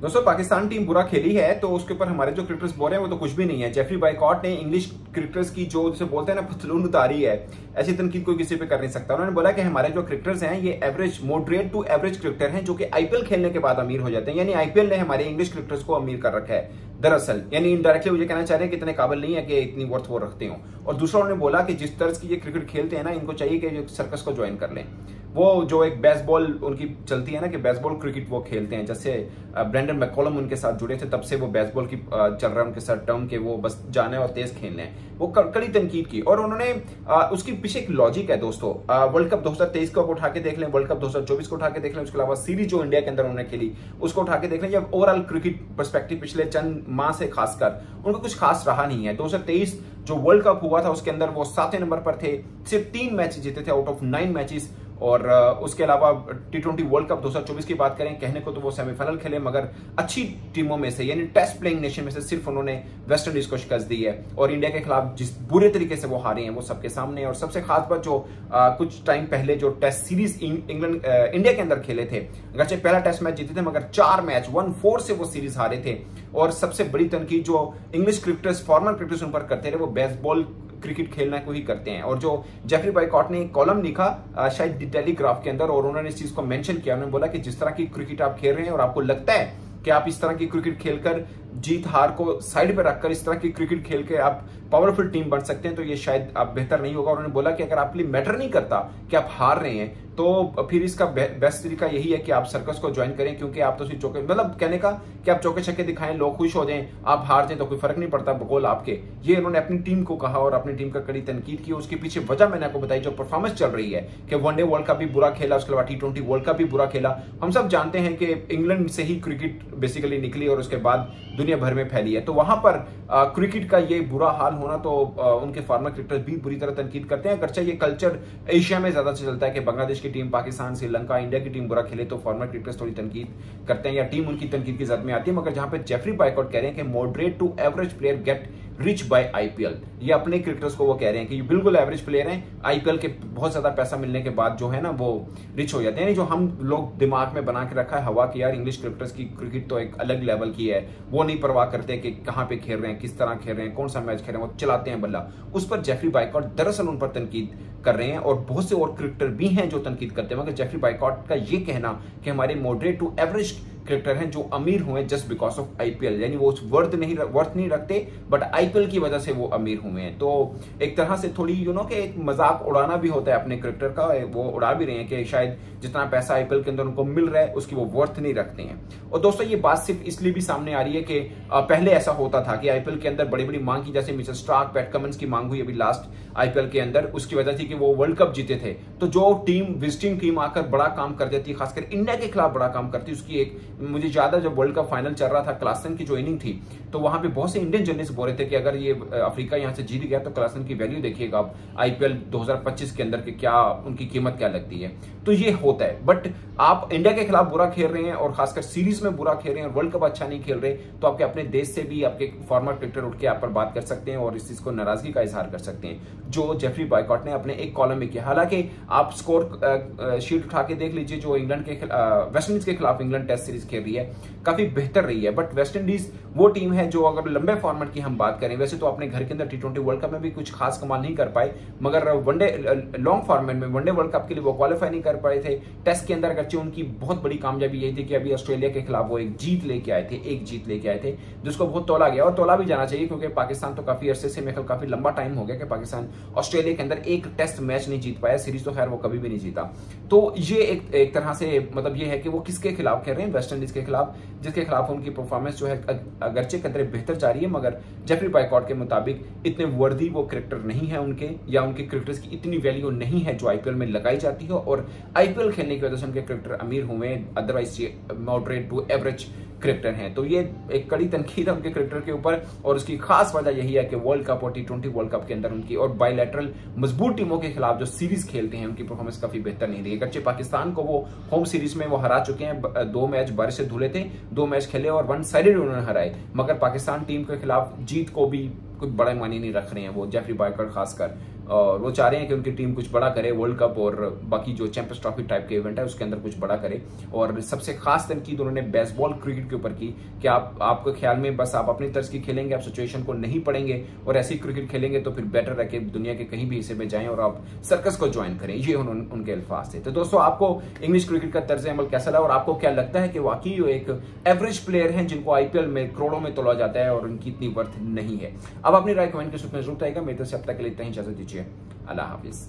दोस्तों पाकिस्तान टीम बुरा खेली है तो उसके ऊपर हमारे जो क्रिकेटर्स बोल रहे हैं वो तो कुछ भी नहीं है। जेफरी बायकॉट ने इंग्लिश क्रिकेटर्स की जो जिसे बोलते हैं ना पतलून उतारी है, ऐसी तनकीद कोई किसी पे कर नहीं सकता। उन्होंने बोला कि हमारे जो क्रिकेटर्स हैं ये average moderate to average cricketer हैं जो कि आईपीएल खेलने के बाद अमीर हो जाते हैं। यानी आईपीएल ने हमारे इंग्लिश क्रिकेटर्स को अमीर कर रखा है दरअसल, यानी इनडायरेक्टली मुझे कहना चाह रहे हैं कि इतने काबिल नहीं है कि इतनी वर्थ वो रखते हो। और दूसरा उन्होंने बोला कि जिस तरह की ये क्रिकेट खेलते हैं ना, इनको चाहिए कि सर्कस को ज्वाइन कर लें। वो जो एक बेसबॉल उनकी चलती है ना कि बेसबॉल क्रिकेट वो खेलते हैं, जैसे ब्रेंडन मैककॉलम उनके साथ जुड़े थे तब से वो बेसबॉल की चल रहा है उनके साथ टर्म के, वो बस जाने और तेज खेलने हैं। वो कड़ी तनकीद की और उन्होंने उसके पीछे एक लॉजिक है दोस्तों। वर्ल्ड कप 2023 को उठा के देख लें, वर्ल्ड कप 2024 को उठा के देख लें, उसके अलावा सीरीज जो इंडिया के अंदर उन्होंने खेली उसको उठा के देख लें, या ओवरऑल क्रिकेट पर्सपेक्टिव पिछले चंद माह से खासकर उनको कुछ खास रहा नहीं है। 2023 जो वर्ल्ड कप हुआ था उसके अंदर वो 7वें नंबर पर थे, सिर्फ 3 मैच जीते थे आउट ऑफ 9 मैचेस। और उसके अलावा T20 वर्ल्ड कप 2024 की बात करें, कहने को तो वो सेमीफाइनल खेले मगर अच्छी टीमों में से यानी टेस्ट प्लेइंग नेशन में से सिर्फ उन्होंने वेस्ट इंडीज को शिकस्त दी है। और इंडिया के खिलाफ जिस बुरे तरीके से वो हारे हैं वो सबके सामने है। और सबसे खास बात जो कुछ टाइम पहले जो टेस्ट सीरीज इंग्लैंड इंडिया के अंदर खेले थे, अगरचे पहला टेस्ट मैच जीते थे मगर 4 मैच 1-4 से वो सीरीज हारे थे। और सबसे बड़ी तनकीद जो इंग्लिश क्रिकेटर्स फॉर्मर क्रिकेटर्स उन पर करते रहे वो बेसबॉल क्रिकेट खेलना को ही करते हैं। और जो जेफरी बायकॉट ने एक कॉलम लिखा शायद टेलीग्राफ के अंदर, और उन्होंने इस चीज को मेंशन किया। उन्होंने बोला कि जिस तरह की क्रिकेट आप खेल रहे हैं और आपको लगता है कि आप इस तरह की क्रिकेट खेलकर जीत हार को साइड पे रखकर इस तरह की क्रिकेट खेल के आप पावरफुल टीम बन सकते हैं, तो ये शायद आप बेहतर नहीं होगा। उन्होंने बोला कि अगर आपके लिए मैटर नहीं करता कि आप हार रहे हैं तो फिर इसका बेस्ट तरीका यही है कि आप सर्कस को ज्वाइन करें, क्योंकि आप तो सिर्फ चौके, मतलब कहने का कि आप चौके छक्के दिखाएं, लोग खुश हो जाएं, आप हार जाएं तो कोई फर्क नहीं पड़ता गोल आपके। ये उन्होंने अपनी टीम को कहा और अपनी टीम का कड़ी तनकीद की। उसके पीछे वजह मैंने आपको बताई, जो परफॉर्मेंस चल रही है कि वनडे वर्ल्ड कप भी बुरा खेला, उसके बाद T20 वर्ल्ड कप भी बुरा खेला। हम सब जानते हैं कि इंग्लैंड से ही क्रिकेट बेसिकली निकली और उसके बाद दुनिया भर में फैली है। तो वहां पर क्रिकेट का ये बुरा हाल होना तो उनके फॉर्मर क्रिकेटर्स भी बुरी तरह तनकीद करते हैं। अगरचे ये कल्चर एशिया में ज्यादा चलता है कि बांग्लादेश की टीम, पाकिस्तान, श्रीलंका, इंडिया की टीम बुरा खेले तो फॉर्मर क्रिकेटर्स थोड़ी तनकीद करते हैं या टीम उनकी तनकीद की जद में आती है। मगर जहां पे जेफरी बायकॉट कह रहे हैं कि moderate to average player get rich by IPL, ये अपने क्रिकेटर्स को वो कह रहे हैं कि ये बिल्कुल एवरेज प्लेयर हैं, आईपीएल के बहुत ज्यादा पैसा मिलने के बाद जो है ना वो रिच हो जाते हैं। जो हम लोग दिमाग में बना के रखा है हवा कि यार इंग्लिश क्रिकेटर्स की क्रिकेट तो एक अलग लेवल की है, वो नहीं परवाह करते कि कहां पे खेल रहे हैं, किस तरह खेल रहे हैं, कौन सा मैच खेल रहे हैं, वो चलाते हैं बल्ला। उस पर जेफरी बायकॉट दरअसल उन पर तनकीद कर रहे हैं और बहुत से और क्रिकेटर भी हैं जो तनकीद करते हैं। मगर जेफरी बायकॉट का ये कहना कि हमारे मॉडरेट टू एवरेज क्रिकेटर हैं जो अमीर हुए जस्ट बिकॉज ऑफ आईपीएल, यानी वो वर्थ नहीं रखते बट आईपीएल की वजह से वो अमीर हुए हैं। तो एक तरह से थोड़ी कि एक मजाक उड़ाना भी होता है अपने क्रिकेटर का, वो उड़ा भी रहे हैं कि शायद जितना पैसा आईपीएल के अंदर उनको मिल रहा है उसकी वो वर्थ नहीं रखते हैं। और दोस्तों ये बात सिर्फ इसलिए भी सामने आ रही है कि पहले ऐसा होता था कि आईपीएल के अंदर बड़ी बड़ी मांग की, जैसे मिचेल स्टार्क, पैट कमिंस की मांग हुई अभी लास्ट आईपीएल के अंदर, उसकी वजह थी कि वो वर्ल्ड कप जीते थे। तो जो टीम विजिटिंग टीम आकर बड़ा काम कर देती, खासकर इंडिया के खिलाफ बड़ा काम करती, उसकी एक मुझे याद है जब वर्ल्ड कप फाइनल चल रहा था, क्लासन की जो इनिंग थी तो वहां पे बहुत से इंडियन जर्नलिस्ट बोल रहे थे कि अगर ये अफ्रीका यहां से जीत गया तो क्लासन की वैल्यू देखिएगा आप आईपीएल 2025 के अंदर के क्या उनकी कीमत क्या लगती है। तो ये होता है, बट आप इंडिया के खिलाफ बुरा खेल रहे हैं और खासकर सीरीज में बुरा खेल रहे हैं और वर्ल्ड कप अच्छा नहीं खेल रहे, तो आपके अपने देश से भी आपके फॉर्मर क्रिकेटर उठ के आप पर बात कर सकते हैं और इस चीज को नाराजगी का इजहार कर सकते हैं, जो जेफरी बायकॉट ने अपने एक कॉलम में किया। हालांकि आप स्कोर शीट उठा के देख लीजिए, जो इंग्लैंड के वेस्ट इंडीज के खिलाफ इंग्लैंड टेस्ट सीरीज खेल रही है काफी बेहतर रही है, बट वेस्ट इंडीज वो टीम है जो अगर लंबे फॉर्मेट की हम बात करें, वैसे तो अपने घर के अंदर T20 वर्ल्ड कप में भी कुछ खास कमाल नहीं कर पाए, मगर वनडे लॉन्ग फॉर्मेट में वनडे वर्ल्ड कप के लिए वो क्वालिफाई नहीं कर पाए थे। टेस्ट के अंदर अगरचे उनकी बहुत बड़ी कामयाबी यही थी कि अभी ऑस्ट्रेलिया के खिलाफ वो एक जीत लेके आए थे जिसको बहुत तोला गया, और तोला भी जाना चाहिए क्योंकि पाकिस्तान तो काफी अरसे से मेरे काफी लंबा टाइम हो गया कि पाकिस्तान ऑस्ट्रेलिया के अंदर एक टेस्ट मैच नहीं जीत पाया, सीरीज तो खैर वो कभी भी नहीं जीता। तो ये एक तरह से मतलब ये है कि वो किसके खिलाफ खेल रहे हैं, वेस्ट इंडीज के खिलाफ, जिसके खिलाफ उनकी परफॉर्मेंस जो है अगरचे कदरे बेहतर जा रही है, मगर जेफरी बायकॉट के मुताबिक इतने वर्दी वो क्रिकेटर नहीं है उनके, या उनके क्रिकेटर्स की इतनी वैल्यू नहीं है जो आईपीएल में लगाई जाती है, और आईपीएल खेलने की वजह से उनके क्रिकेटर अमीर हुए, अदरवाइज ये मॉडरेट टू एवरेज क्रिकेटर हैं। तो ये एक कड़ी तनकीद है उनके क्रिकेटर के ऊपर, और उसकी खास वजह यही है कि वर्ल्ड कप और T20 वर्ल्ड कप के अंदर उनकी और बायलैटरल मजबूत टीमों के खिलाफ जो सीरीज खेलते हैं उनकी परफॉर्मेंस काफी बेहतर नहीं रही। अगरचे पाकिस्तान को वो होम सीरीज में वो हरा चुके हैं, 2 मैच बारिश से धुले थे, 2 मैच खेले और 1 साइडेड उन्होंने हराए, मगर पाकिस्तान टीम के खिलाफ जीत को भी कुछ बड़ा मानी नहीं रख रहे हैं वो जेफरी बायकॉट खासकर। और वो चाह रहे हैं कि उनकी टीम कुछ बड़ा करे, वर्ल्ड कप और बाकी जो चैंपियंस ट्रॉफी टाइप के इवेंट है उसके अंदर कुछ बड़ा करे। और सबसे खास तनकीद उन्होंने बेसबॉल क्रिकेट के ऊपर की कि आपके ख्याल में बस आप अपनी तर्ज की खेलेंगे, आप सिचुएशन को नहीं पढ़ेंगे और ऐसी क्रिकेट खेलेंगे तो फिर बेटर है कि दुनिया के कहीं भी हिस्से में जाएं और आप सर्कस को ज्वाइन करें। ये उनके अल्फाज थे। तो दोस्तों, आपको इंग्लिश क्रिकेट का तर्ज अमल कैसा लगा और आपको क्या लगता है कि वाकई वो एक एवरेज प्लेयर हैं जिनको आईपीएल में करोड़ों में तोला जाता है और उनकी इतनी वर्थ नहीं है? अब अपनी राय कमेंट के सूत्र में जरूर आएगा। मेरे तरफ से अब तक के लिए इतना ही, इजाजत दीजिए। अल्लाह हाफिज।